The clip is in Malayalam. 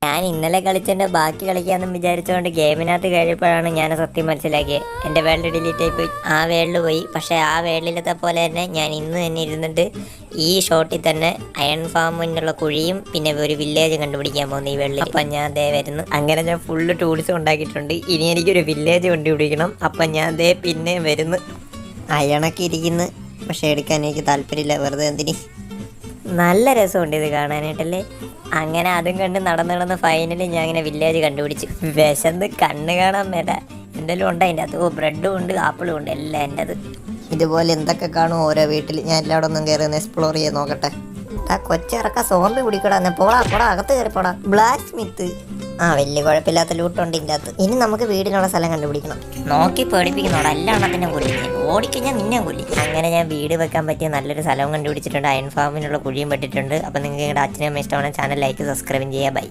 ഞാൻ ഇന്നലെ കളിച്ചതിൻ്റെ ബാക്കി കളിക്കാമെന്ന് വിചാരിച്ചുകൊണ്ട് ഗെയിമിനകത്ത് കഴിയപ്പോഴാണ് ഞാൻ സത്യം മനസ്സിലാക്കിയത്. എൻ്റെ വേൾഡ് ഡിലീറ്റ് ആയി പോയി. ആ വേൾഡ് പോയി. പക്ഷേ ആ വേൾഡിലത്തെ പോലെ തന്നെ ഞാൻ ഇന്ന് തന്നെ ഇരുന്നിട്ട് ഈ ഷോട്ടിൽ തന്നെ അയൺ ഫാമിനുള്ള കുഴിയും പിന്നെ ഒരു വില്ലേജ് കണ്ടുപിടിക്കാൻ പോകുന്നു ഈ വേൾഡിൽ. അപ്പം ഞാൻ ദേ വരുന്നു. അങ്ങനെ ഞാൻ ഫുള്ള് ടൂൾസ് ഉണ്ടാക്കിയിട്ടുണ്ട്. ഇനി എനിക്കൊരു വില്ലേജ് കണ്ടുപിടിക്കണം. അപ്പം ഞാൻ ദേ പിന്നെ വരുന്നു. അയണൊക്കെ ഇരിക്കുന്നു, പക്ഷെ എടുക്കാൻ എനിക്ക് താല്പര്യമില്ല. വെറുതെ എന്തിന്. നല്ല രസമുണ്ട് ഇത് കാണാനായിട്ടല്ലേ. അങ്ങനെ അതും കണ്ട് നടന്ന് ഫൈനലി ഞാൻ ഇങ്ങനെ വില്ലേജ് കണ്ടുപിടിച്ചു. വിശന്ന് കണ്ണ് കാണാൻ മേല. എന്തെങ്കിലും ഉണ്ട് അതിൻ്റെ അത്. ബ്രെഡും ഉണ്ട്, ആപ്പിളും ഉണ്ട്, എല്ലാം എൻ്റെ അത്. ഇതുപോലെ എന്തൊക്കെ കാണും ഓരോ വീട്ടിൽ. ഞാൻ എല്ലാവരും ഒന്നും കയറി ഒന്ന് എക്സ്പ്ലോർ ചെയ്ത് നോക്കട്ടെ. ആ കൊച്ചിറക്ക സോമ്പി പിടിക്കടാ. പോടാ അകത്ത് കയറി പോടാ. Black Smith. വലിയ കുഴപ്പമില്ലാത്ത ലൂട്ടുണ്ട് ഇതിൻ്റെ അകത്ത്. ഇനി നമുക്ക് വീടിനുള്ള സ്ഥലം കണ്ടുപിടിക്കണം. നോക്കി പേടിപ്പിക്കുന്നോടാ, എല്ലാ എണ്ണത്തിനും കൊല്ലി. ഓടിക്കഴിഞ്ഞാൽ നിന്നെ കൊല്ലി. അങ്ങനെ ഞാൻ വീട് വെക്കാൻ പറ്റിയ നല്ലൊരു സ്ഥലവും കണ്ടുപിടിച്ചിട്ടുണ്ട്. അയൺ ഫാമിനുള്ള കുഴിയും പെട്ടിട്ടുണ്ട്. അപ്പം നിങ്ങൾക്ക് നിങ്ങളുടെ അച്ഛനും അമ്മ ഇഷ്ടമാണ് ചാനൽ ലൈക്ക് സബ്സ്ക്രൈബ് ചെയ്യുക. ബൈ.